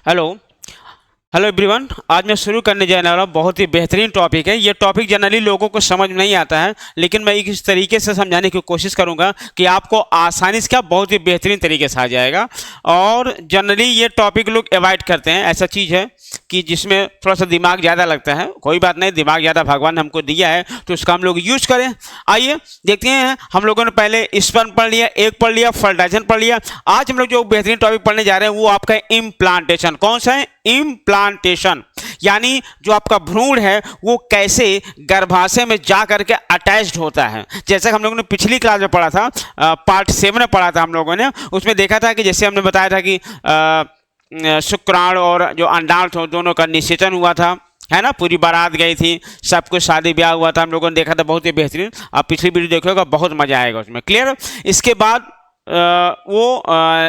Hello hello everyone. आज मैं शुरू करने जाने वाला बहुत ही बेहतरीन टॉपिक है। ये टॉपिक जनरली लोगों को समझ नहीं आता है, लेकिन मैं इस तरीके से समझाने की कोशिश करूंगा कि आपको आसानी से क्या बहुत ही बेहतरीन तरीके से आ जाएगा। और जनरली ये टॉपिक लोग अवॉइड करते हैं। ऐसा चीज़ है कि जिसमें थोड़ा सा दिमाग ज़्यादा लगता है। कोई बात नहीं, दिमाग ज़्यादा भगवान ने हमको दिया है तो उसका हम लोग यूज करें। आइए देखते हैं। हम लोगों ने पहले स्पर्म पढ़ लिया, एक पढ़ लिया, फर्टिलाइजेशन पढ़ लिया। आज हम लोग जो बेहतरीन टॉपिक पढ़ने जा रहे हैं वो आपका इम्प्लांटेशन। कौन सा है? इम्प्लांटेशन, यानी जो आपका भ्रूण है वो कैसे गर्भाशय में जा करके अटैच्ड होता है। जैसे हम लोगों ने पिछली क्लास में पढ़ा था, पार्ट 7 में पढ़ा था हम लोगों ने। उसमें देखा था कि जैसे हमने बताया था कि शुक्राणु और जो अंडाणु थे दोनों का निषेचन हुआ था, है ना। पूरी बारात गई थी, सब कुछ शादी ब्याह हुआ था, हम लोगों ने देखा था। बहुत ही बेहतरीन। आप पिछली वीडियो देखोगे बहुत मजा आएगा उसमें। क्लियर? इसके बाद वो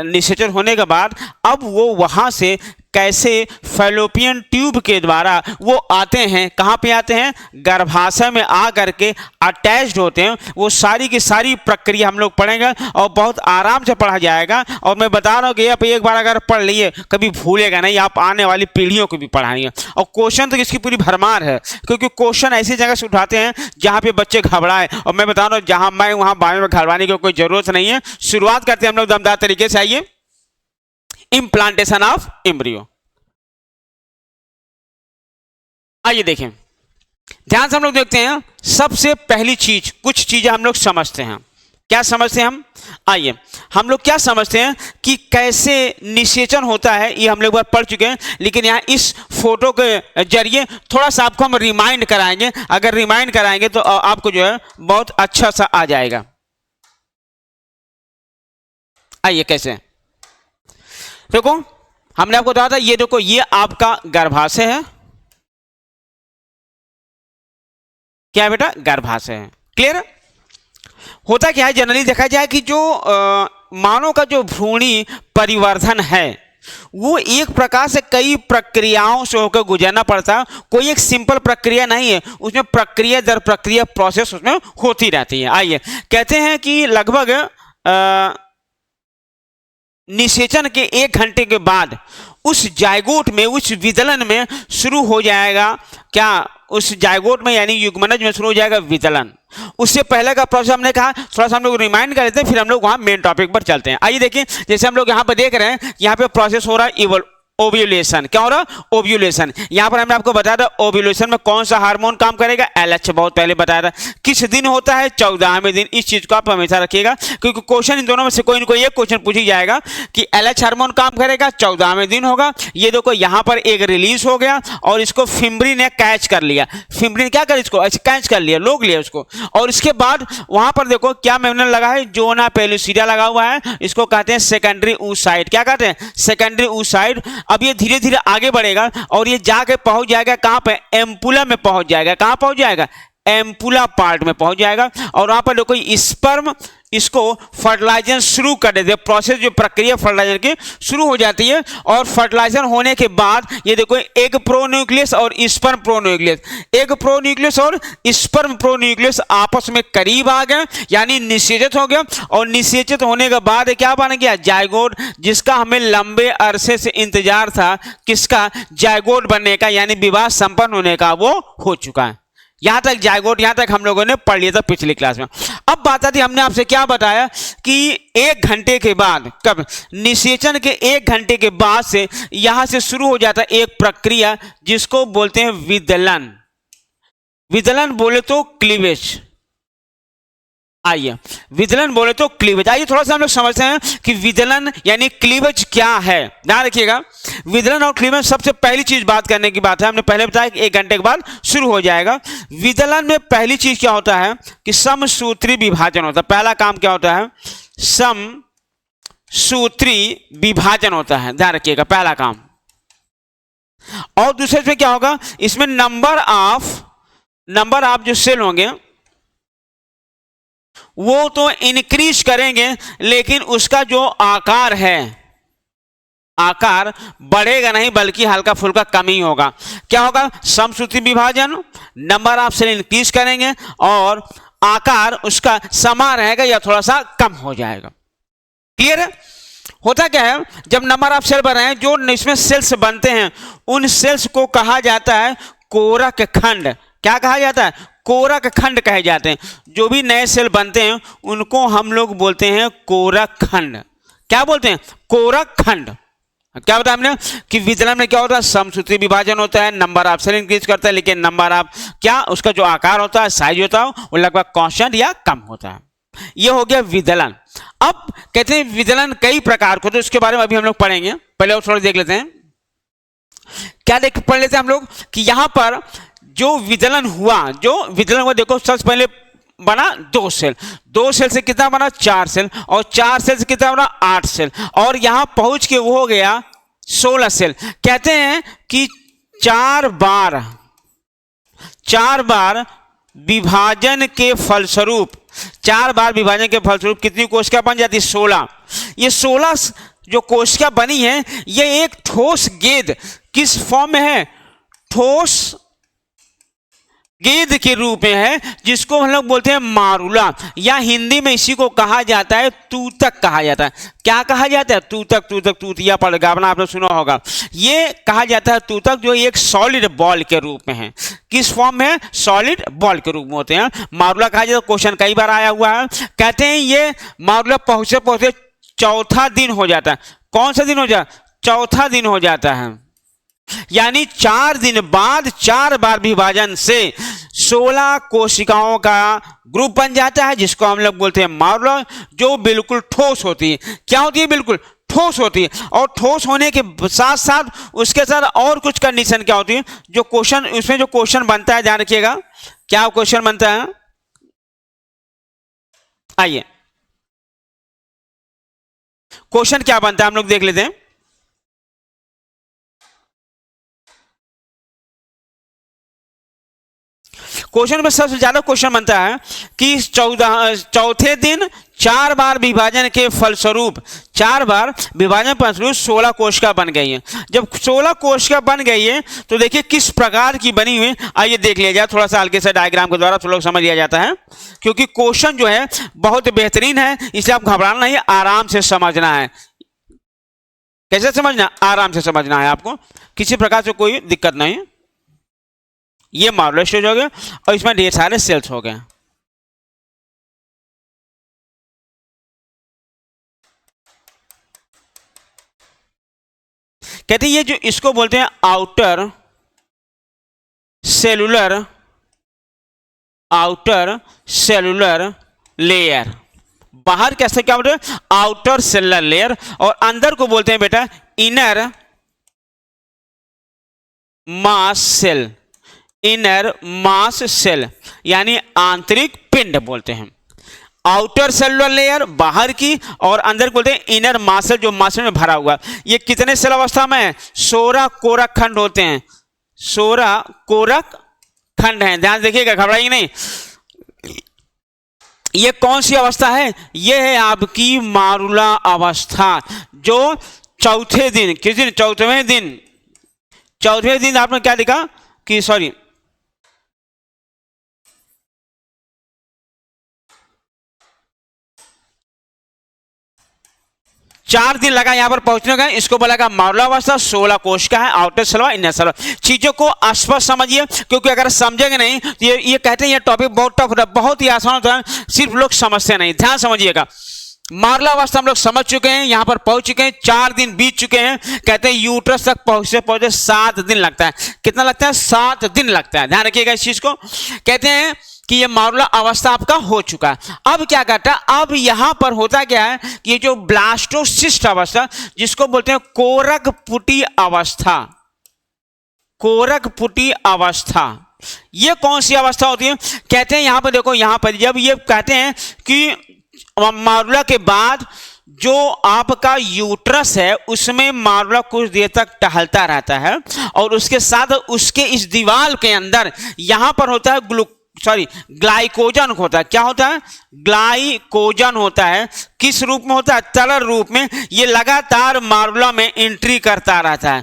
निषेचन होने के बाद अब वो वहाँ से कैसे फैलोपियन ट्यूब के द्वारा वो आते हैं। कहाँ पे आते हैं? गर्भाशय में आ करके अटैच्ड होते हैं। वो सारी की सारी प्रक्रिया हम लोग पढ़ेंगे और बहुत आराम से पढ़ा जाएगा। और मैं बता रहा हूँ कि आप एक बार अगर पढ़ लिए कभी भूलेगा नहीं, आप आने वाली पीढ़ियों को भी पढ़ाएंगे। और क्वेश्चन तो इसकी पूरी भरमार है, क्योंकि क्वेश्चन ऐसी जगह से उठाते हैं जहाँ पे बच्चे घबराए। और मैं बता रहा हूँ जहाँ मैं वहाँ बारे में घबराने की कोई जरूरत नहीं है। शुरुआत करते हैं हम लोग दमदार तरीके से। आइए, इम्प्लांटेशन ऑफ एम्ब्रियो। आइए देखें, ध्यान से हम लोग देखते हैं। सबसे पहली चीज, कुछ चीजें हम लोग समझते हैं। क्या समझते हैं हम? आइए, हम लोग क्या समझते हैं कि कैसे निषेचन होता है, ये हम लोग बार पढ़ चुके हैं। लेकिन यहाँ इस फोटो के जरिए थोड़ा सा आपको हम रिमाइंड कराएंगे। अगर रिमाइंड कराएंगे तो आपको जो है बहुत अच्छा सा आ जाएगा। आइए कैसे देखो, हमने आपको बताया था, ये देखो ये आपका गर्भाशय है। क्या है बेटा? गर्भाशय है। क्लियर? होता क्या है, जनरली देखा जाए कि जो मानव का जो भ्रूणी परिवर्धन है वो एक प्रकार से कई प्रक्रियाओं से होकर गुजरना पड़ता है। कोई एक सिंपल प्रक्रिया नहीं है, उसमें प्रक्रिया दर प्रक्रिया प्रोसेस उसमें होती रहती है। आइए, कहते हैं कि लगभग निषेचन के 1 घंटे के बाद उस जायगोट में, उस विदलन में शुरू हो जाएगा। क्या? उस जायगोट में यानी युग्मनज में शुरू हो जाएगा विदलन। उससे पहले का प्रोसेस हमने कहा, थोड़ा सा हम लोग रिमाइंड कर लेते हैं, फिर हम लोग वहां मेन टॉपिक पर चलते हैं। आइए देखिए, जैसे हम लोग यहाँ पर देख रहे हैं, यहाँ पे प्रोसेस हो रहा है ओव्यूलेशन। क्या हो रहा है? ओव्यूलेशन। यहां पर हमने आपको बताया था ओव्यूलेशन में कौन सा हार्मोन काम करेगा? LH। बहुत पहले बताया था। किस दिन होता है? 14वें दिन। इस चीज को आप हमेशा रखिएगा, क्योंकि क्वेश्चन इन दोनों में से कोई ना कोई एक क्वेश्चन पूछ ही जाएगा कि LH हार्मोन काम करेगा, 14वें दिन होगा। ये देखो यहां पर एक रिलीज हो गया और इसको फिम्बरी ने कैच कर लिया। फिम्बरी ने क्या कर, इसको ऐसे कैच कर लिया, लोग लिया उसको। और इसके बाद वहां पर देखो क्या मेम्ब्रेन लगा है? जोना पेलुसिडा लगा हुआ है। इसको कहते हैं सेकेंडरी oocyte। क्या कहते हैं? Secondary oocyte। अब ये धीरे धीरे आगे बढ़ेगा और ये जाके पहुंच जाएगा कहां पे? एम्पुला में पहुंच जाएगा। कहां पहुंच जाएगा? एम्पुला पार्ट में पहुंच जाएगा। और वहां पर देखो स्पर्म इसको फर्टिलाइजेशन शुरू कर देते हैं। प्रोसेस, जो प्रक्रिया फर्टिलाइजेशन की शुरू हो जाती है। और फर्टिलाइजेशन होने के बाद ये देखो एग प्रोन्यूक्लियस और स्पर्म प्रोन्यूक्लियस, एग प्रोन्यूक्लियस और स्पर्म प्रोन्यूक्लियस आपस में करीब आ गए, यानी निषेचित हो गया। और निषेचित होने के बाद क्या बन गया? जायगोट, जिसका हमें लंबे अरसे से इंतजार था। किसका? जायगोट बनने का, यानी विवाह संपन्न होने का वो हो चुका है। यहां तक जायगोट, यहां तक हम लोगों ने पढ़ लिया था पिछली क्लास में। अब बात आती, हमने आपसे क्या बताया कि 1 घंटे के बाद, कब? निषेचन के 1 घंटे के बाद से यहां से शुरू हो जाता है एक प्रक्रिया जिसको बोलते हैं विदलन। विदलन बोले तो क्लीवेज। आइए, विदलन बोले तो क्लीवेज। आइए थोड़ा सा हम लोग समझते हैं कि विदलन यानी क्लीवेज क्या है। ध्यान रखिएगा, विदलन और क्लीवेज सबसे पहली चीज बात करने की बात है। हमने पहले बताया कि 1 घंटे के बाद शुरू हो जाएगा। विदलन में पहली चीज क्या होता है कि समसूत्री विभाजन होता है। पहला काम क्या होता है? समसूत्री विभाजन होता है। ध्यान रखिएगा, पहला काम। और दूसरे में क्या होगा? इसमें नंबर ऑफ जो सेल होंगे वो तो इंक्रीज करेंगे, लेकिन उसका जो आकार है, आकार बढ़ेगा नहीं, बल्कि हल्का फुल्का कम ही होगा। क्या होगा? समसूत्री विभाजन, नंबर ऑफ सेल इंक्रीज करेंगे और आकार उसका समान रहेगा या थोड़ा सा कम हो जाएगा। क्लियर है? होता क्या है, जब नंबर ऑफ सेल बन रहे हैं, जो इसमें सेल्स बनते हैं उन सेल्स को कहा जाता है कोरक खंड। क्या कहा जाता है? कोरक खंड कहे जाते हैं। जो भी नए सेल बनते हैं उनको हम लोग बोलते हैं कोरक खंड। क्या बोलते हैं? कोरक खंड। क्या बताया हमने कि विदलन में क्या होता है? समसूत्री विभाजन होता है, नंबर ऑफ सेल इंक्रीज करता है, लेकिन नंबर ऑफ क्या उसका जो आकार होता है, साइज होता है, वो लगभग कांस्टेंट या कम होता है। ये हो गया विदलन। अब कहते हैं विदलन कई प्रकार को, तो इसके बारे में अभी हम लोग पढ़ेंगे। पहले और थोड़ा देख लेते हैं, क्या पढ़ लेते हैं हम लोग कि यहां पर जो विदलन हुआ, देखो सबसे पहले बना 2 सेल, 2 सेल से कितना बना? 4 सेल, और 4 सेल से कितना बना? 8 सेल, और यहां पहुंच के वो हो गया 16 सेल। कहते हैं कि 4 बार विभाजन के फलस्वरूप, 4 बार विभाजन के फलस्वरूप कितनी कोशिका बन जाती? 16। ये 16 जो कोशिका बनी है, ये एक ठोस गेंद किस फॉर्म में है? ठोस गेंद के रूप में है, जिसको हम लोग बोलते हैं मारुला, या हिंदी में इसी को कहा जाता है तूतक कहा जाता है। क्या कहा जाता है? तूतक, तूतिया गावना आपने सुना होगा। ये कहा जाता है तूतक, जो एक सॉलिड बॉल के रूप में है। किस फॉर्म में है? सॉलिड बॉल के रूप में होते हैं। मारुला कहा जाता है। क्वेश्चन कई बार आया हुआ है। कहते हैं ये मारुला पहुंचते चौथा दिन हो जाता है। कौन सा दिन हो जाता है? चौथा दिन हो जाता है, यानी 4 दिन बाद 4 बार विभाजन से 16 कोशिकाओं का ग्रुप बन जाता है, जिसको हम लोग बोलते हैं मारुला, जो बिल्कुल ठोस होती है। क्या होती है? बिल्कुल ठोस होती है। और ठोस होने के साथ साथ उसके साथ और कुछ कंडीशन क्या होती है, जो क्वेश्चन उसमें जो क्वेश्चन बनता है, ध्यान रखिएगा। क्या क्वेश्चन बनता है? आइए क्वेश्चन क्या बनता है हम लोग देख लेते हैं। क्वेश्चन में सबसे ज्यादा क्वेश्चन बनता है कि चौथे दिन 4 बार विभाजन के फलस्वरूप 16 कोशिका बन गई है। जब 16 कोशिका बन गई है तो देखिए किस प्रकार की बनी हुई। आइए देख लिया जाए, थोड़ा सा हल्के से डायग्राम के द्वारा लोग समझ लिया जाता है, क्योंकि क्वेश्चन जो है बहुत बेहतरीन है, इसलिए आप घबराना नहीं, आराम से समझना है। कैसे समझना? आराम से समझना है आपको, किसी प्रकार से कोई दिक्कत नहीं। ये मारुला स्टेज हो गया और इसमें ढेर सारे सेल्स हो गए। कहते हैं ये जो इसको बोलते हैं आउटर सेलुलर लेयर। बाहर कैसे क्या बोलते हैं? आउटर सेलुलर लेयर, और अंदर को बोलते हैं बेटा इनर मास सेल, यानी आंतरिक पिंड बोलते हैं। आउटर सेलुलर लेयर बाहर की, और अंदर बोलते हैं इनर मास सेल, जो मास में भरा हुआ। ये कितने सेल अवस्था में है? 16 कोरक खंड होते हैं। 16 कोरक खंड हैं, ध्यान देखिएगा, घबराइए नहीं। ये कौन सी अवस्था है? ये है आपकी मारुला अवस्था, जो चौथे दिन, किस दिन? चौथे दिन आपने क्या देखा कि 4 दिन लगा यहां पर पहुंचने का। इसको बोला गया मारुला अवस्था। 16 कोशिका है, आउटर सेलुलर, इनर सेलुलर। चीजों को स्पष्ट समझिए, क्योंकि अगर समझेंगे नहीं तो ये कहते हैं ये टॉपिक बहुत टफ होता है, बहुत ही आसान होता है, सिर्फ लोग समझते नहीं। ध्यान समझिएगा, मारुला अवस्था हम लोग समझ चुके हैं, यहां पर पहुंच चुके हैं, 4 दिन बीत चुके हैं। कहते हैं यूट्रस तक पहुंचते 7 दिन लगता है। कितना लगता है? 7 दिन लगता है। ध्यान रखिएगा इस चीज को। कहते हैं कि ये मारुला अवस्था आपका हो चुका है। अब क्या करता है? अब यहां पर होता क्या है कि ये जो ब्लास्टोसिस्ट अवस्था, जिसको बोलते हैं कोरकपुटी अवस्था, ये कौन सी अवस्था होती है? कहते हैं यहां पर देखो, यहां पर जब ये कहते हैं कि मारुला के बाद जो आपका यूट्रस है उसमें मारुला कुछ देर तक टहलता रहता है, और उसके साथ उसके इस दीवार के अंदर यहां पर होता है ग्लाइकोजन होता है। क्या होता है? ग्लाइकोजन होता है। किस रूप में होता है? तरल रूप में। ये लगातार मारुला में एंट्री करता रहता है।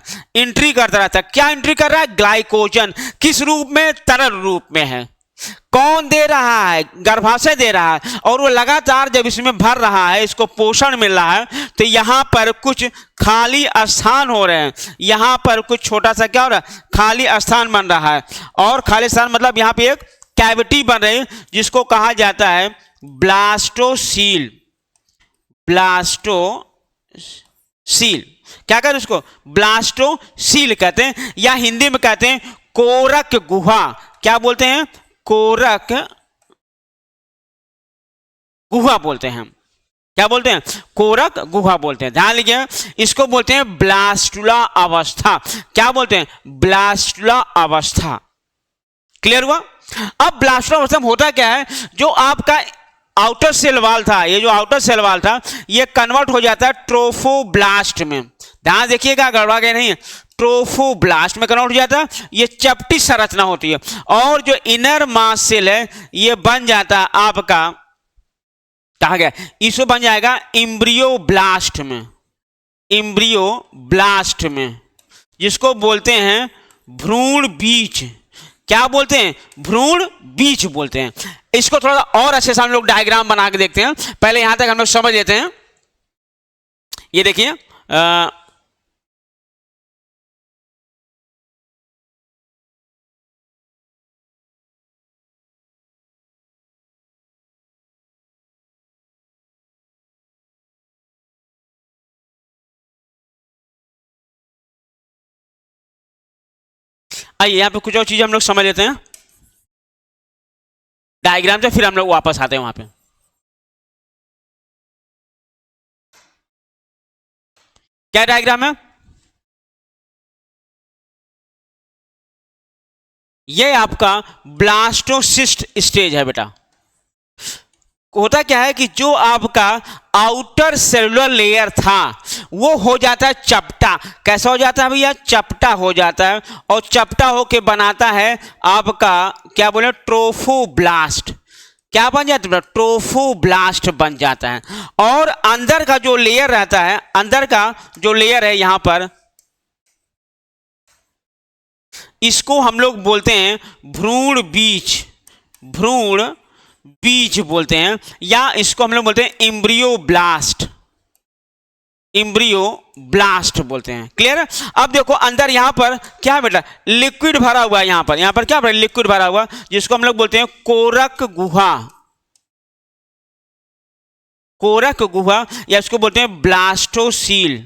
क्या एंट्री कर रहा है? ग्लाइकोजन। किस रूप में? तरल रूप में है। कौन दे रहा है? गर्भाशय दे रहा है। और वो लगातार जब इसमें भर रहा है, इसको पोषण मिल रहा है, तो यहां पर कुछ खाली स्थान हो रहे हैं, यहां पर कुछ छोटा सा क्या हो रहा है, खाली स्थान बन रहा है। और खाली स्थान मतलब यहां पे एक कैविटी बन रही है जिसको कहा जाता है ब्लास्टोसील। ब्लास्टोसील क्या कहते हैं उसको? ब्लास्टोसील कहते हैं, या हिंदी में कहते हैं कोरक गुहा। क्या बोलते हैं? कोरक गुहा बोलते हैं। क्या बोलते हैं? कोरक गुहा बोलते हैं। ध्यान लीजिए, इसको बोलते हैं ब्लास्टुला अवस्था। क्या बोलते हैं? ब्लास्टुला अवस्था। क्लियर हुआ? अब ब्लास्टुला अवस्था में होता क्या है, जो आपका आउटर सेल वाल था, ये जो आउटर सेल वाल था, ये कन्वर्ट हो जाता है ट्रोफोब्लास्ट में। ध्यान देखिएगा, गड़बड़ा गया नहीं है, ट्रोफोब्लास्ट में कन्वर्ट हो जाता है। ये चपटी संरचना होती है। और जो इनर मास सेल है, ये बन जाता है आपका, कहा गया, इसको बन जाएगा इम्ब्रियोब्लास्ट में। इम्ब्रियोब्लास्ट में, जिसको बोलते हैं भ्रूण बीज। क्या बोलते हैं? भ्रूण बीज बोलते हैं। इसको थोड़ा और अच्छे से हम लोग डायग्राम बना के देखते हैं। पहले यहां तक हम लोग समझ लेते हैं। ये देखिए, आइए यहां पे कुछ और चीजें हम लोग समझ लेते हैं डायग्राम से, फिर हम लोग वापस आते हैं वहां पे। क्या डायग्राम है? ये आपका ब्लास्टोसिस्ट स्टेज है बेटा। होता क्या है कि जो आपका आउटर सेलुलर लेयर था, वो हो जाता है चपटा। कैसा हो जाता है भैया? चपटा हो जाता है। और चपटा होके बनाता है आपका, क्या बोले, ट्रोफोब्लास्ट। क्या बन जाता है? ट्रोफोब्लास्ट बन जाता है। और अंदर का जो लेयर रहता है, अंदर का जो लेयर है यहां पर, इसको हम लोग बोलते हैं भ्रूण बीज। भ्रूण बीज बोलते हैं, या इसको हम लोग बोलते हैं इम्ब्रियोब्लास्ट। इम्ब्रियोब्लास्ट बोलते हैं। क्लियर है? अब देखो अंदर यहां पर क्या है बेटा? लिक्विड भरा हुआ है। यहां पर क्या भरा? लिक्विड भरा हुआ, जिसको हम लोग बोलते हैं कोरक गुहा। कोरक गुहा, या इसको बोलते हैं ब्लास्टोसील।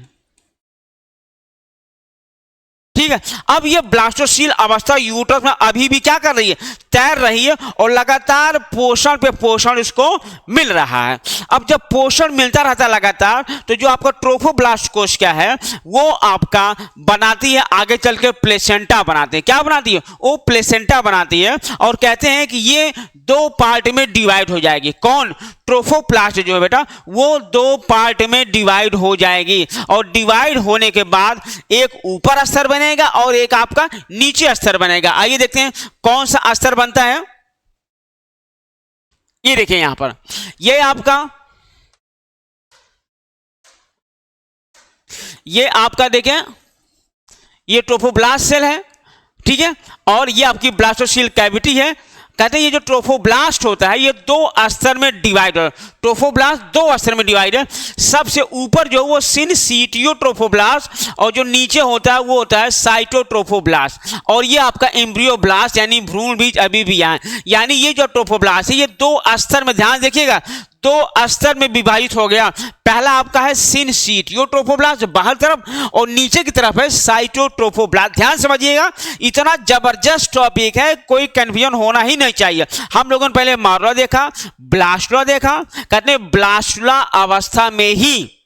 ठीक है? अब ये ब्लास्टोसील अवस्था यूट्रस में अभी भी क्या कर रही है? तैर रही है, और लगातार पोषण पे पोषण इसको मिल रहा है। अब जब पोषण मिलता रहता है लगातार, तो जो आपका ट्रोफोब्लास्ट कोश क्या है, वो आपका बनाती है आगे चल के प्लेसेंटा बनाते हैं। क्या बनाती है? वो प्लेसेंटा बनाती है। और कहते हैं कि ये दो पार्ट में डिवाइड हो जाएगी। कौन? ट्रोफोप्लास्ट जो है बेटा, वो दो पार्ट में डिवाइड हो जाएगी। और डिवाइड होने के बाद एक ऊपर स्तर बनेगा और एक आपका नीचे स्तर बनेगा। आइए देखते हैं कौन सा स्तर बनता है। ये देखिए यहां पर, ये आपका देखें, ये ट्रोफोब्लास्ट सेल है। ठीक है? और ये आपकी ब्लास्टोसील कैविटी है। कहते हैं ये जो ट्रोफोब्लास्ट होता है, ये दो स्तर में डिवाइड है। ट्रोफोब्लास्ट दो स्तर में डिवाइड है। सबसे ऊपर जो वो सिनसीटियोट्रोफोब्लास्ट, और जो नीचे होता है वो होता है साइटोट्रोफोब्लास्ट। और ये आपका एम्ब्रियोब्लास्ट यानी भ्रूण बीज अभी भी है। यानी ये जो ट्रोफोब्लास्ट है, ये दो स्तर में, ध्यान देखिएगा, दो स्तर में विभाजित हो गया। पहला आपका है सिनसीटियोट्रोफोब्लास्ट बाहर तरफ, और नीचे की तरफ है साइटोट्रोफोब्लास्ट। ध्यान समझिएगा, इतना जबरदस्त टॉपिक है, कोई कंफ्यूजन होना ही नहीं चाहिए। हम लोगों ने पहले मारुला देखा, ब्लास्टुला देखा। कहते हैं ब्लास्टुला अवस्था में ही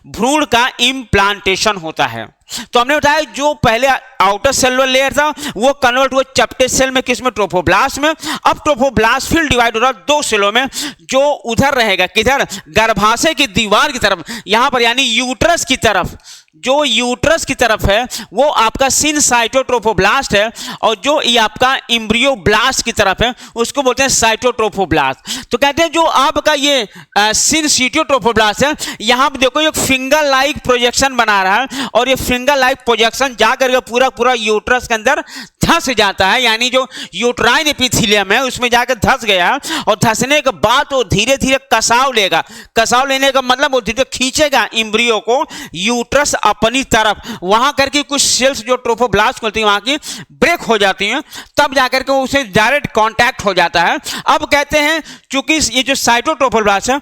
भ्रूण का इम्प्लांटेशन होता है। तो हमने बताया जो पहले आउटर सेलुलर लेयर था, वो कन्वर्ट हुआ चपटे सेल में, किसमें? ट्रोफोब्लास्ट में। अब ट्रोफोब्लास्ट फिर डिवाइड हो रहा है दो सेलों में। जो उधर रहेगा, किधर? गर्भाशय की दीवार की तरफ, यहां पर, यानी यूट्रस की तरफ। जो यूट्रस की तरफ है वो आपका सिनसाइटोट्रोफोब्लास्ट है, और जो ये आपका इम्ब्रियोब्लास्ट की तरफ है उसको बोलते हैं साइटोट्रोफोब्लास्ट। तो कहते हैं जो आपका ये सिनसीटियोट्रोफोब्लास्ट है, यहां पर देखो एक फिंगर लाइक प्रोजेक्शन बना रहा है, और ये फिंगर लाइक प्रोजेक्शन जाकर के पूरा पूरा यूट्रस के अंदर धंस जाता है, यानी जो यूट्राइन एपिथेलियम है उसमें जाकर धंस गया, और धंसने के बाद वो धीरे धीरे कसाव लेगा। कसाव लेने का मतलब वो धीरे खींचेगा एम्ब्रियो को यूट्रस अपनी तरफ, वहां करके कुछ सेल्स जो ट्रोफोब्लास्ट होती है वहां की ब्रेक हो जाती हैं, तब जाकर के उसे डायरेक्ट कांटेक्ट हो जाता है। अब कहते हैं चूंकि ये जो साइटोट्रोफोब्लास्ट है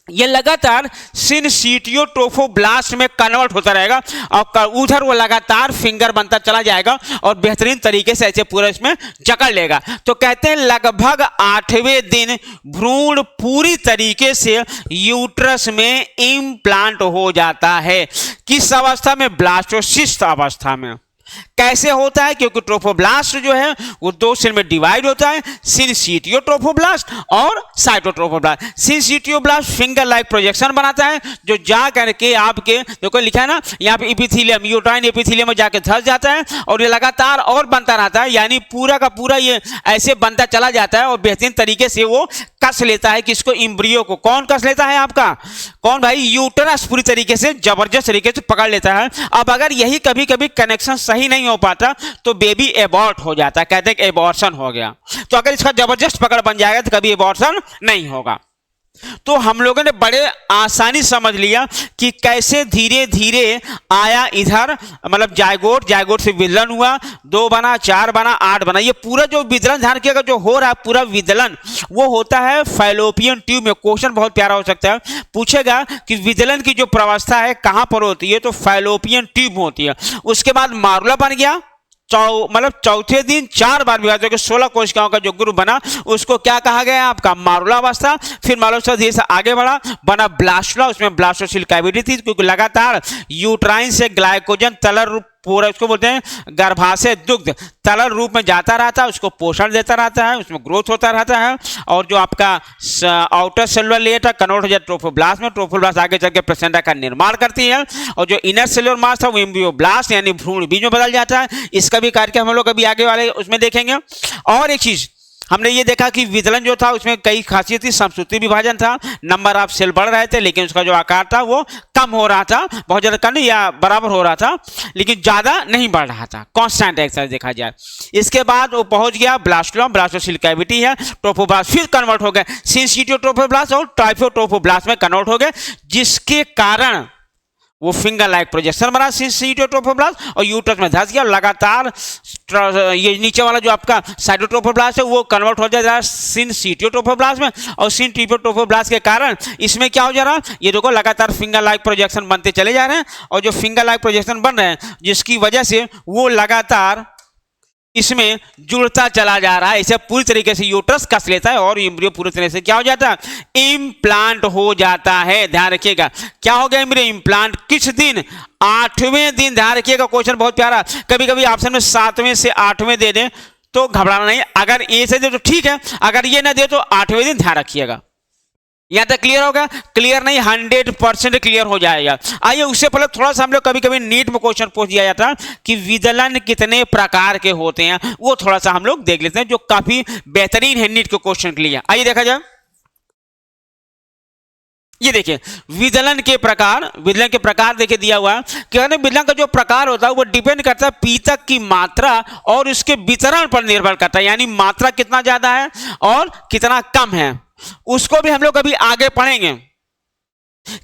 ये लगातार सिनसीटियोट्रोफोब्लास्ट में कन्वर्ट होता रहेगा, और उधर वो लगातार फिंगर बनता चला जाएगा और बेहतरीन तरीके से ऐसे पूरा इसमें जकड़ लेगा। तो कहते हैं लगभग 8वें दिन भ्रूण पूरी तरीके से यूट्रस में इम्प्लांट हो जाता है। किस अवस्था में? ब्लास्टोसिस्ट अवस्था में। कैसे होता है? क्योंकि ट्रोफोब्लास्ट जो है वो दो सेल में डिवाइड होता है, सिनसीटियोट्रोफोब्लास्ट और साइटोट्रोफोब्लास्ट। सिनसीटियोब्लास्ट फिंगर लाइक प्रोजेक्शन बनाता है जो जा करके आपके देखो लिखा है ना यहाँ पे एपिथेलियम, यूट्राइन एपिथेलियम में जाके धंस जाता है और ये लगातार और बनता रहता है, यानी पूरा का पूरा ये ऐसे बनता चला जाता है और बेहतरीन तरीके से वो कस लेता है किसको? एम्ब्रियो को। कौन कस लेता है आपका? कौन भाई? यूटेरस पूरी तरीके से जबरदस्त तरीके से पकड़ लेता है। अब अगर यही कभी कभी कनेक्शन सही नहीं हो पाता तो बेबी एबॉर्ट हो जाता है, कहते हैं कि एबॉर्शन हो गया। तो अगर इसका जबरदस्त पकड़ बन जाएगा तो कभी एबॉर्शन नहीं होगा। तो हम लोगों ने बड़े आसानी समझ लिया कि कैसे धीरे धीरे आया इधर, मतलब जायगोट से विदलन हुआ, 2 बना, 4 बना, 8 बना। ये पूरा जो विदलन ध्यान रखिएगा जो हो रहा है पूरा विदलन वो होता है फैलोपियन ट्यूब में। क्वेश्चन बहुत प्यारा हो सकता है, पूछेगा कि विदलन की जो प्रावस्था है कहां पर होती है, तो फैलोपियन ट्यूब होती है। उसके बाद मारुला बन गया, मतलब चौथे दिन 4 बार विभाजित होकर 16 कोशिकाओं का जो ग्रुप बना उसको क्या कहा गया? आपका मारुला अवस्था। फिर मारुला धीरे से आगे बढ़ा, बना ब्लास्टुला, उसमें ब्लास्टोसिल कैविटी थी, क्योंकि लगातार यूट्राइन से ग्लाइकोजन तलर रूप पूरा उसको बोलते हैं गर्भाशय दुग्ध तलर रूप में जाता रहता है, उसको पोषण देता रहता है, उसमें ग्रोथ होता रहता है, और जो आपका आउटर सेलुलर लेयर था कन्वर्ट हो जाता है ट्रोफोब्लास्ट में। ट्रोफोब्लास्ट आगे चल के प्लेसेंटा का निर्माण करती है, और जो इनर सेलुलर मास था वो एम्ब्रियोब्लास्ट यानी भ्रूण बीज में बदल जाता है। इसका भी कार्यक्रम हम लोग अभी आगे वाले उसमें देखेंगे। और एक चीज हमने ये देखा कि विदलन जो था उसमें कई खासियत थी, समसूत्री विभाजन था, नंबर ऑफ सेल बढ़ रहे थे लेकिन उसका जो आकार था वो कम हो रहा था, बहुत ज्यादा कम या बराबर हो रहा था लेकिन ज्यादा नहीं बढ़ रहा था, कांस्टेंट एक्सरसाइज देखा जाए। इसके बाद वो पहुंच गया ब्लास्टुलम, ब्लास्टोसिल कैविटी है, ट्रोफोब्लास्ट फिर कन्वर्ट हो गए सिनसीटियोट्रोफोब्लास्ट और टाइफोट्रोफोब्लास्ट में कन्वर्ट हो गए, जिसके कारण वो फिंगर लाइक प्रोजेक्शन बना सिनसीटियोट्रोफोब्लास्ट और यूट्रस में धंस गया। लगातार ये नीचे वाला जो आपका साइटोट्रोफोब्लास्ट है वो कन्वर्ट हो जाएगा सिनसीटियोट्रोफोब्लास्ट में, और सिनसीटियोट्रोफोब्लास्ट के कारण इसमें क्या हो जा रहा है? ये देखो लगातार फिंगर लाइक प्रोजेक्शन बनते चले जा रहे हैं, और जो फिंगर लाइक प्रोजेक्शन बन रहे हैं जिसकी वजह से वो लगातार इसमें जुड़ता चला जा रहा है। इसे पूरी तरीके से यूट्रस कस लेता है और एम्ब्रियो पूरी तरह से क्या हो जाता है? इम्प्लांट हो जाता है। ध्यान रखिएगा क्या हो गया? एम्ब्रियो इम्प्लांट किस दिन? 8वें दिन। ध्यान रखिएगा क्वेश्चन बहुत प्यारा, कभी कभी ऑप्शन में 7वें से 8वें दे दें तो घबराना नहीं, अगर ए से दे तो ठीक है, अगर ये ना दे तो 8वें दिन। ध्यान रखिएगा। यहां तक क्लियर होगा? क्लियर नहीं 100% क्लियर हो जाएगा। आइए उससे पहले थोड़ा सा हम लोग कभी कभी नीट में क्वेश्चन पूछ दिया जाता है कि विदलन कितने प्रकार के होते हैं, वो थोड़ा सा हम लोग देख लेते हैं जो काफी बेहतरीन है नीट के क्वेश्चन के लिए। आइए देखा जाए, ये देखिए विदलन के प्रकार देखिए दिया हुआ है कि विदलन का जो प्रकार होता है वो डिपेंड करता है पीतक की मात्रा और उसके वितरण पर निर्भर करता है, यानी मात्रा कितना ज्यादा है और कितना कम है उसको भी हम लोग अभी आगे पढ़ेंगे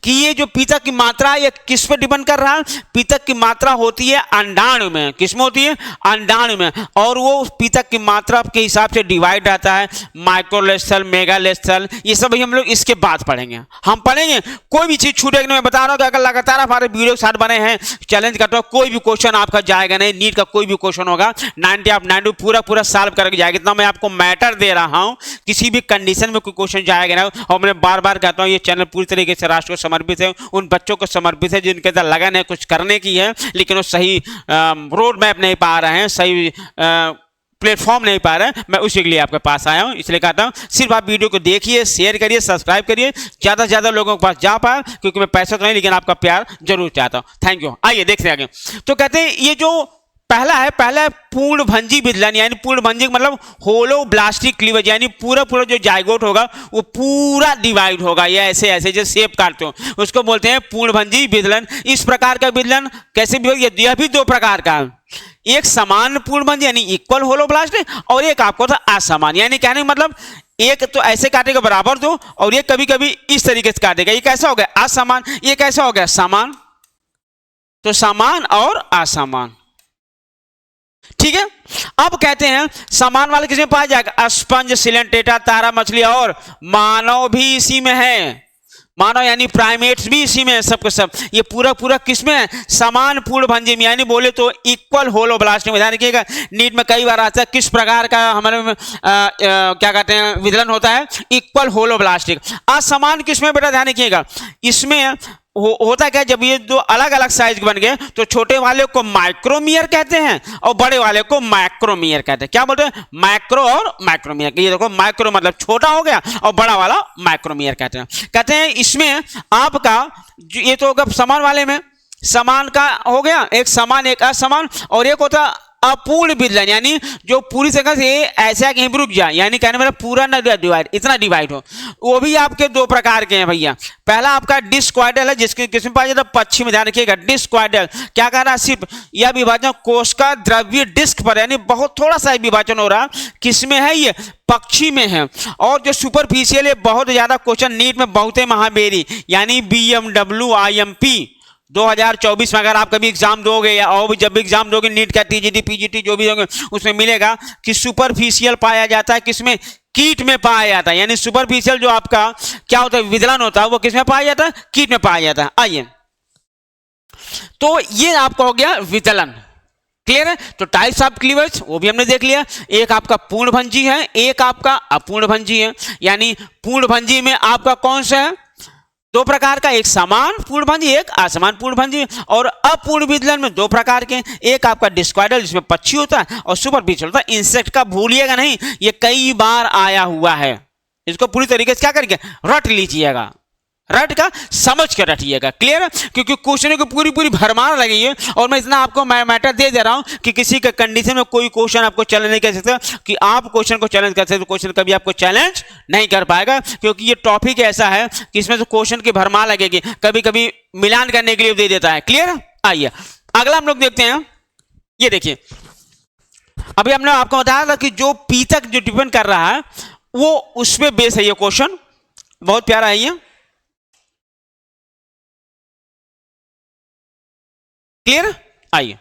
कि ये जो पीतक की मात्रा है ये किस पे डिपेंड कर रहा है। पीतक की मात्रा होती है अंडाणु में। किसमें होती है? अंडाणु में। और वो उस पीतक की मात्रा के हिसाब से डिवाइड रहता है, माइक्रोलेस्थल, मेगालेस्थल, ये सब हम लोग इसके बाद पढ़ेंगे। हम पढ़ेंगे कोई भी चीज छूटेगी नहीं। मैं बता रहा हूँ कि अगर लगातार हमारे वीडियो के साथ बने हैं, चैलेंज करता हूँ कोई भी क्वेश्चन आपका जाएगा नहीं। नीट का कोई भी क्वेश्चन होगा 90 ऑफ 90 पूरा सॉल्व करके जाएगा। इतना मैं आपको मैटर दे रहा हूँ, किसी भी कंडीशन में कोई क्वेश्चन जाएगा नहीं। और मैं बार बार कहता हूँ ये चैनल पूरी तरीके से राष्ट्र को समर्पित है, उन बच्चों को समर्पित है जिनके अंदर लगन है कुछ करने की है लेकिन वो सही रोड मैप नहीं पा रहे हैं, सही प्लेटफॉर्म नहीं पा रहे हैं। मैं उसी के लिए आपके पास आया हूं, इसलिए कहता हूं सिर्फ आप वीडियो को देखिए, शेयर करिए, सब्सक्राइब करिए, ज्यादा से ज्यादा लोगों के पास जा पाए, क्योंकि मैं पैसा तो नहीं लेकिन आपका प्यार जरूर चाहता हूं। Thank you. आइए देखते हैं आगे। तो कहते हैं ये जो पहला है पूर्णभंजी विदलन, यानी पूर्णभंजी मतलब होलोब्लास्टिक क्लीवेज, यानी पूरा जो जाइगोट होगा वो पूरा डिवाइड होगा। ये ऐसे जो शेप काटते हो उसको बोलते हैं पूर्णभंजी विदलन। इस प्रकार का विदलन कैसे भी होगा? यह भी 2 प्रकार का है। एक समान पूर्णभंजी यानी इक्वल होलोब्लास्ट और एक आपको था असमान, यानी कहने का मतलब एक तो ऐसे काटेगा बराबर दो और ये कभी कभी इस तरीके से काटेगा। ये कैसा हो गया असमान, ये कैसा हो गया समान, तो समान और असमान। ठीक है, अब कहते हैं समान वाले किसमें पाया जाएगा, स्पंज, सिलेंटेटा, तारा मछली और मानव भी इसी में है। मानव यानी प्राइमेट्स भी इसी में है, सब के सब। ये पूरा पूरा किसमें है, समान पूर्णभंजी में, यानी बोले तो इक्वल होलोब्लास्ट में। ध्यान रखिएगा, नीट में कई बार आता है किस प्रकार का हमारे में क्या कहते हैं विदलन होता है, इक्वल होलोब्लास्टिक। असमान किसमें बेटा, ध्यान रखिएगा, इसमें होता क्या, जब ये दो अलग अलग साइज के बन गए तो छोटे वाले को माइक्रोमीयर कहते हैं और बड़े वाले को मैक्रोमीयर कहते हैं। क्या बोलते हैं, माइक्रो और मैक्रोमीयर। ये देखो माइक्रो मतलब छोटा हो गया और बड़ा वाला मैक्रोमीयर कहते हैं। कहते हैं इसमें आपका ये तो होगा समान वाले में, समान का हो गया एक समान एक असमान, और एक होता अपूर्ण विदलन यानी जो पूरी तरह से ऐसा कहीं रुक जाए, यानी कहने वाला पूरा ना डिवाइड, इतना डिवाइड हो। वो भी आपके दो प्रकार के हैं भैया। पहला आपका डिस्क्वाइडल है, जिसके किसमें पाया जाता है, पक्षी में। ध्यान रखिएगा डिस्क्वाइडल क्या कह रहा है, सिर्फ यह विभाजन कोश का द्रव्य डिस्क पर, यानी बहुत थोड़ा सा विभाजन हो रहा, किसमें है ये, पक्षी में है। और जो सुपरफिशियल है, बहुत ज्यादा क्वेश्चन नीट में बहुत है महाबेरी, यानी BMW IMP 2024 में अगर आप कभी एग्जाम दोगे या और जब भी एग्जाम दोगे नीट का TGT PGT जो भी दोगे उसमें मिलेगा कि सुपरफिशियल पाया जाता है किसमें, कीट में पाया जाता है। यानी सुपरफिशियल जो आपका क्या होता है विदलन होता है वो किसमें पाया जाता है, कीट में पाया जाता है। आइए, तो ये आपका हो गया विदलन। क्लियर है, तो टाइप्स ऑफ क्लीवेज वो भी हमने देख लिया। एक आपका पूर्णभंजी है, एक आपका अपूर्णभंजी है। यानी पूर्णभंजी में आपका कौन सा है, दो प्रकार का, एक समान पूर्णभंजी एक असमान पूर्णभंजी। और अपूर्ण विदलन में दो प्रकार के, एक आपका डिस्क्वाइडल जिसमें पक्षी होता है और सुपरफिशियल होता है। इंसेक्ट का भूलिएगा नहीं, ये कई बार आया हुआ है, इसको पूरी तरीके से क्या करिए रट लीजिएगा, रट का समझ कर रटिएगा। क्लियर है, क्योंकि क्वेश्चन को पूरी पूरी भरमार लगी है और मैं इतना आपको मैटर दे दे रहा हूं कि किसी के कंडीशन में कोई क्वेश्चन आपको चैलेंज नहीं कर सकता कि आप क्वेश्चन को चैलेंज कर सकते, तो क्वेश्चन कभी आपको चैलेंज नहीं कर पाएगा, क्योंकि ये टॉपिक ऐसा है कि इसमें तो क्वेश्चन की भरमार लगेगी, कभी कभी मिलान करने के लिए दे देता है। क्लियर है, आइए अगला हम लोग देखते हैं। ये देखिए, अभी हमने आपको बताया था कि जो पीतक जो डिपेंड कर रहा है वो उस पर बेस है। ये क्वेश्चन बहुत प्यारा है ये। क्लियर, आइए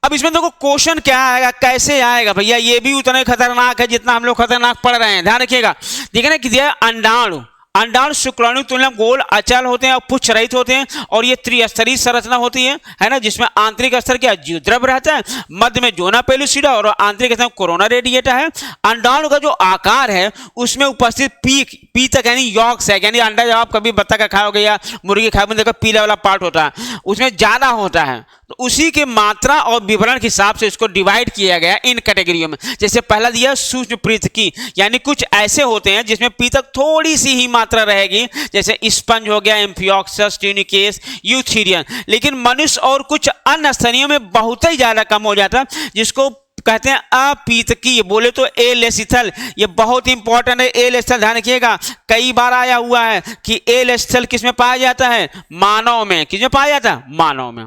अब इसमें देखो क्वेश्चन क्या आएगा, कैसे आएगा भैया, ये भी उतना ही खतरनाक है जितना हम लोग खतरनाक पढ़ रहे हैं। ध्यान रखिएगा, देखिए ना कि दिया अंडाणु, अंडाणु शुक्राणु तुलना गोल अचल होते हैं और पुच्छ रहित होते हैं, और ये त्रिस्तरीय संरचना होती है ना, जिसमें आंतरिक स्तर के जीव द्रव रहता है, मध्य में जोना पेलुसिडा और आंतरिक स्तर कोरोना रेडिएटा है। अंडाणु का जो आकार है उसमें उपस्थित पीतक यानी यॉक्स है, यानी अंडा जब आप कभी बत्तख का खाओगे या मुर्गी खाओगे देखो पीला वाला पार्ट होता है, उसमें ज्यादा होता है, तो उसी के मात्रा और विवरण के हिसाब से इसको डिवाइड किया गया इन कैटेगरियों में। जैसे पहला दिया सूक्ष्म पीतकी, यानी कुछ ऐसे होते हैं जिसमें पीतक थोड़ी सी ही मात्रा रहेगी, जैसे स्पंज हो गया, एम्फियोक्सस, ट्यूनिकेस, यूथीरियन। लेकिन मनुष्य और कुछ अन्य स्तनियों में बहुत ही ज्यादा कम हो जाता है, जिसको कहते हैं अपीतकी, बोले तो एलेस्थल। ये बहुत इंपॉर्टेंट है एलेस्थल, ध्यान रखिएगा, कई बार आया हुआ है कि एलेस्थल किसमें पाया जाता है, मानव में। किसमें पाया जाता है, मानव में।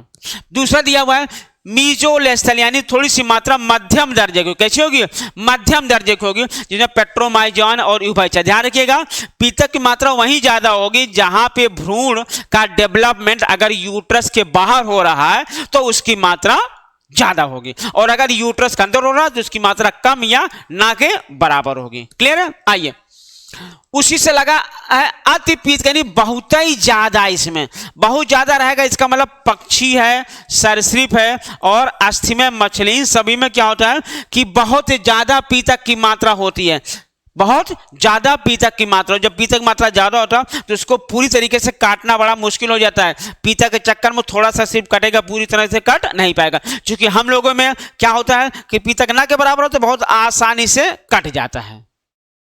दूसरा दिया हुआ है मीजोलेस्थल, यानी थोड़ी सी मात्रा मध्यम दर्जे की, कैसी होगी, मध्यम दर्जे की होगी, जिसमें पेट्रोमाइजॉन और यूभयचर। ध्यान रखिएगा, पीतक की मात्रा वहीं ज्यादा होगी जहां पे भ्रूण का डेवलपमेंट अगर यूट्रस के बाहर हो रहा है तो उसकी मात्रा ज्यादा होगी, और अगर यूट्रस के अंदर हो रहा है तो उसकी मात्रा कम या ना के बराबर होगी। क्लियर है, आइए उसी से लगा है अतिपीत, यानी बहुत ही ज्यादा, इसमें बहुत ज्यादा रहेगा, इसका मतलब पक्षी है, सरीसृप है और अस्थि में मछली, इन सभी में क्या होता है कि बहुत ज्यादा पीतक की मात्रा होती है, बहुत ज्यादा पीतक की मात्रा। जब पीतक की मात्रा ज्यादा होता है तो इसको पूरी तरीके से काटना बड़ा मुश्किल हो जाता है, पीतक के चक्कर में थोड़ा सा सिर्फ कटेगा, पूरी तरह से कट नहीं पाएगा। क्योंकि हम लोगों में क्या होता है कि पीतक ना के बराबर हो तो बहुत आसानी से कट जाता है,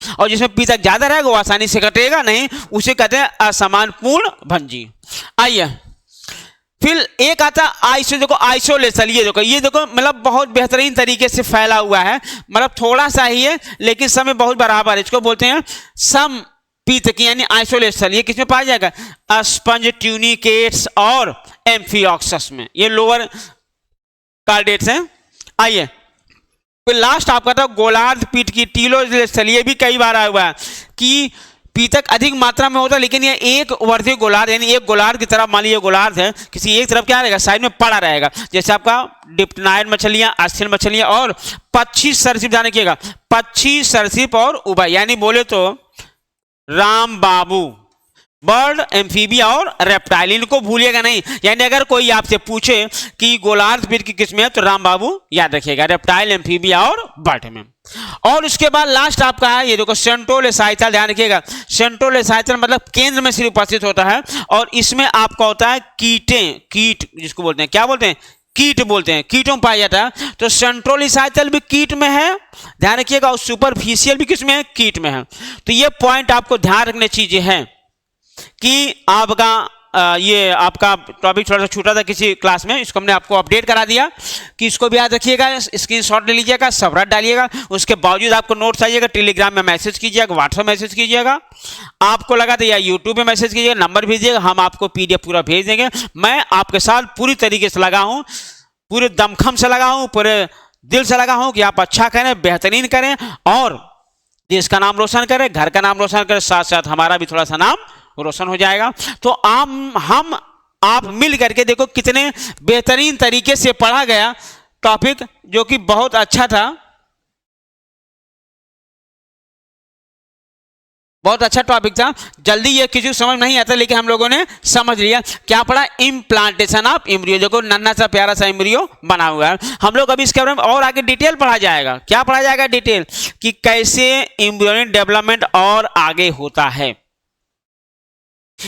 और जिसमें पीतक ज्यादा रहेगा वो आसानी से कटेगा नहीं, उसे कहते हैं असमान पूर्ण भंजी। आइए फिर एक आता आइसो, देखो आइसोलेशन, ये देखो मतलब बहुत बेहतरीन तरीके से फैला हुआ है, मतलब थोड़ा सा ही है लेकिन समय बहुत बराबर है, इसको बोलते हैं सम पीतकी यानी आइसोलेशन। ये किसमें पाया जाएगा, स्पंज, ट्यूनिकेट्स और एम्फियोक्सस में। ये लोअर कार्डेट्स हैं। आइए फिर लास्ट आपका था गोलार्ध पीठ की टीलोस्थल। ये भी कई बार आया हुआ है कि पीतक अधिक मात्रा में होता है, लेकिन ये एक वर्धी गोलार्ध यानी एक गोलार्ध की तरफ, मान लीजिए गोलार्ध है, किसी एक तरफ क्या रहेगा, साइड में पड़ा रहेगा। जैसे आपका डिप्टनाइड मछलियां, अस्थिल मछलियां और पक्षी सरीसृप, ध्यान रखिएगा, पक्षी सरीसृप और उभय, यानी बोले तो राम बाबू, बर्ड, एम्फीबिया और रेप्टाइल, इनको भूलिएगा नहीं। यानी अगर कोई आपसे पूछे कि गोलार्ध पीठ की किस्में है तो राम बाबू याद रखिएगा, रेप्टाइल, एम्फीबिया और बर्ड में। और उसके बाद लास्ट आपका है ये देखो सेंट्रोलेसाइथल, ध्यान रखिएगा, सेंट्रोलेसाइथल मतलब केंद्र में सिर्फ उपस्थित होता है और इसमें आपका होता है कीटें, कीट जिसको बोलते हैं, क्या बोलते हैं, कीट बोलते हैं, कीटों में पाया जाता है। तो सेंट्रोलेसाइथल भी कीट में है, ध्यान रखिएगा, और सुपरफिशियल भी किसमें है, कीट में है। तो ये पॉइंट आपको ध्यान रखने चीजें हैं कि आपका ये आपका टॉपिक थोड़ा सा छूटा था किसी क्लास में, इसको हमने आपको अपडेट करा दिया कि इसको भी याद रखिएगा, स्क्रीनशॉट ले लीजिएगा, सब रट डालिएगा। उसके बावजूद आपको नोट्स आइएगा, टेलीग्राम में मैसेज कीजिएगा, व्हाट्सएप मैसेज कीजिएगा, आपको लगा तो या यूट्यूब में मैसेज कीजिएगा, नंबर भेजिएगा, हम आपको पीडीएफ पूरा भेज देंगे। मैं आपके साथ पूरी तरीके से लगा हूँ, पूरे दमखम से लगा हूँ, पूरे दिल से लगा हूँ कि आप अच्छा करें, बेहतरीन करें और देश का नाम रोशन करें, घर का नाम रोशन करें, साथ साथ हमारा भी थोड़ा सा नाम रोशन हो जाएगा। तो आप मिल करके देखो कितने बेहतरीन तरीके से पढ़ा गया टॉपिक, जो कि बहुत अच्छा था, बहुत अच्छा टॉपिक था। जल्दी ये किसी को समझ नहीं आता, लेकिन हम लोगों ने समझ लिया। क्या पढ़ा, इम्प्लांटेशन ऑफ एम्ब्रियो, देखो नन्हा सा प्यारा सा एम्ब्रियो बना हुआ है। हम लोग अभी इसके बारे में और आगे डिटेल पढ़ा जाएगा। क्या पढ़ा जाएगा, डिटेल, कि कैसे एम्ब्रियोनिक डेवलपमेंट और आगे होता है,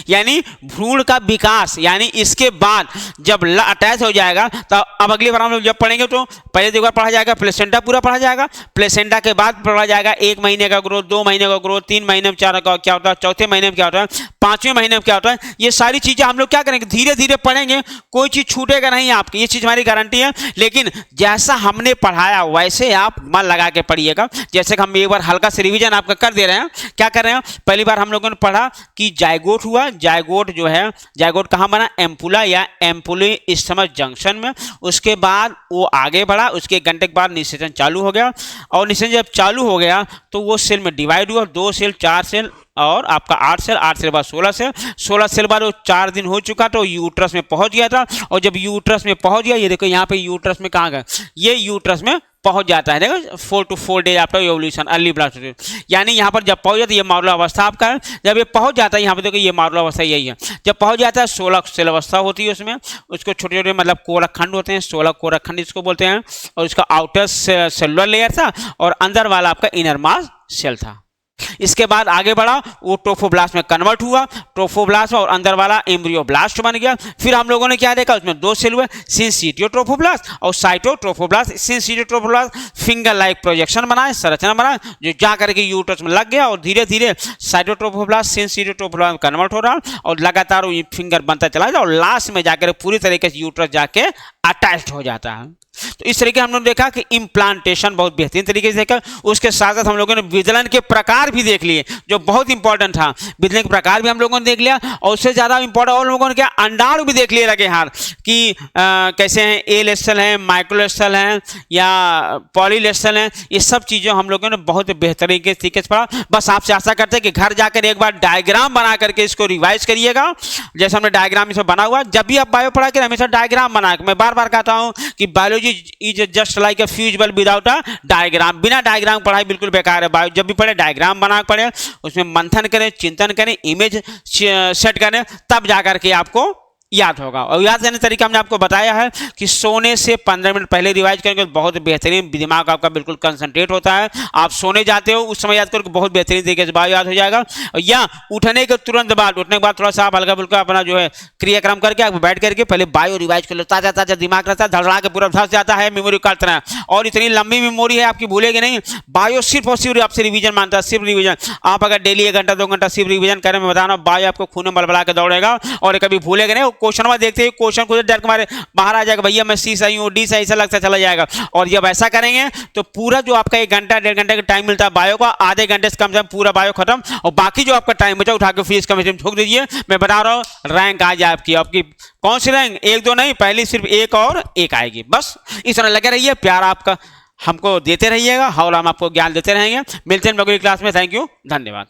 यानी भ्रूण का विकास, यानी इसके बाद जब अटैच हो जाएगा तो अब अगली बार हम लोग जब पढ़ेंगे तो पहले एक बार पढ़ा जाएगा प्लेसेंटा, पूरा पढ़ा जाएगा, प्लेसेंटा के बाद पढ़ा जाएगा 1 महीने का ग्रोथ, 2 महीने का ग्रोथ, 3 महीने में क्या होता है, चौथे महीने में क्या होता है, 5वें महीने में क्या होता है। ये सारी चीजें हम लोग क्या करेंगे, धीरे धीरे पढ़ेंगे, कोई चीज छूटेगा नहीं आपकी, ये चीज हमारी गारंटी है। लेकिन जैसा हमने पढ़ाया वैसे आप मन लगा के पढ़िएगा। जैसे कि हम एक बार हल्का से रिविजन आपका कर दे रहे हैं। क्या कर रहे हैं, पहली बार हम लोगों ने पढ़ा कि जाइगोट हुआ, जाइगोट जो है, जाइगोट कहाँ बना, एम्पुला या एम्पुली इस्थमस जंक्शन में। उसके बाद वो आगे बढ़ा, उसके एक घंटे के बाद निषेचन चालू हो गया, और निषेचन जब चालू हो गया तो वो सेल में डिवाइड हुआ, 2 सेल, 4 सेल और आपका 8 सेल, 8 सेल बाद 16 सेल, 16 सेल बाद वो 4 दिन हो चुका तो यूट्रस में पहुंच गया था। और जब यूट्रस में पहुंच गया, ये देखो यहाँ पे यूट्रस में कहाँ गया, ये यूट्रस में पहुंच जाता है, देखो 4 to 4 days after evolution early blastocyst, यानी यहाँ पर जब पहुंच जाता है, ये मॉडल अवस्था आपका है। जब ये पहुंच जाता है यहाँ पे देखो, ये मॉडल अवस्था यही है। जब पहुंच जाता है 16 सेल अवस्था होती है, उसमें उसको छोटे छोटे मतलब कोरक खंड होते हैं, 16 कोरक खंड इसको बोलते हैं, और इसका आउटर सेलुलर लेयर था और अंदर वाला आपका इनर मास सेल था। इसके बाद आगे बढ़ा, वो ट्रोफोब्लास्ट में कन्वर्ट हुआ, ट्रोफोब्लास्ट और अंदर वाला एम्ब्रियोब्लास्ट बन गया। फिर हम लोगों ने क्या देखा, उसमें 2 सेल हुए, सिंसिटियोट्रोफोब्लास्ट और साइटोट्रोफोब्लास्ट। सिंसिटियोट्रोफोब्लास्ट फिंगर लाइक प्रोजेक्शन बनाए, संरचना बनाए, जो जा करके यूट्रस में लग गया और धीरे धीरे साइटोट्रोफोब्लास्ट सिंसिटियोट्रोफोब्लास्ट में कन्वर्ट हो रहा और लगातार वो फिंगर बनता चला जाता और लास्ट में जाकर पूरी तरीके से यूट्रस जाके अटैच्ड हो जाता है। तो इस तरीके हम लोगों ने देखा कि इम्प्लांटेशन बहुत बेहतरीन तरीके से देखा। उसके साथ साथ हम लोगों ने विदलन के प्रकार भी देख लिए, जो बहुत इंपॉर्टेंट था। विदलन के प्रकार भी हम लोगों ने देख लिया, और उससे ज्यादा इंपॉर्टेंट और लोगों ने क्या, अंडाणु भी देख लिए लगे हार कि कैसे हैं, एलेस्टल हैं, माइक्रोलेस्टल हैं या पॉलीलेस्टल हैं। ये सब चीज़ें हम लोगों ने बहुत बेहतरीन तरीके से पढ़ा। बस आपसे आशा करते हैं कि घर जाकर एक बार डायग्राम बना करके इसको रिवाइज करिएगा, जैसे हमने डायग्राम इसमें बना हुआ। जब भी आप बायो पढ़ा करें हमेशा डायग्राम बना के, मैं बार बार कहता हूँ कि biology is just like a fusible without a diagram. बिना डायग्राम पढ़ाई बिल्कुल बेकार है। बायो जब भी पढ़े डायग्राम बना पढ़े, उसमें मंथन करें, चिंतन करें, इमेज सेट करें, तब जाकर के आपको याद होगा। और याद करने तरीका हमने आपको बताया है कि सोने से 15 मिनट पहले रिवाइज करेंगे तो बहुत बेहतरीन, दिमाग आपका बिल्कुल कंसंट्रेट होता है। आप सोने जाते हो उस समय याद करो, बहुत बेहतरीन तरीके से बायो याद हो जाएगा। या उठने के तुरंत बाद, उठने के बाद थोड़ा सा आप हल्का फुल्का अपना जो है क्रियाक्रम करके आप बैठ करके पहले बायो रिवाइज कर लो, ताजा ताजा दिमाग रहता है, धड़धड़ा के पूरा धस जाता है मेमोरी कार्ड तरह। और इतनी लंबी मेमोरी है आपकी, भूलेगी नहीं। बायो सिर्फ और सिर्फ आपसे रिविजन मानता है, सिर्फ रिविजन। आप अगर डेली 1 घंटा 2 घंटा सिर्फ रिविजन करें, मैं बता रहा हूं, बायो आपको खून में बलबला के दौड़ेगा और कभी भूलेगा नहीं। क्वेश्चन में देखते ही क्वेश्चन को डर के मारे बाहर आ जाएगा, भैया मैं सी सही हूँ, डी सही, ऐसा लगता चला जाएगा। और जब ऐसा करेंगे तो पूरा जो आपका 1 घंटा 1.5 घंटे का टाइम मिलता है बायो का, आधे घंटे से कम से कम पूरा बायो खत्म, और बाकी जो आपका टाइम बचा उठा के फीस कमीशन ठोक दीजिए। मैं बता रहा हूँ रैंक आ जाए आपकी। आपकी कौन सी रैंक? 1 2 नहीं, पहली सिर्फ 1 और 1 आएगी। बस इस तरह लगे रहिए, प्यार आपका हमको देते रहिएगा और हम आपको ज्ञान देते रहेंगे। मिलते हैं अगली क्लास में। थैंक यू, धन्यवाद।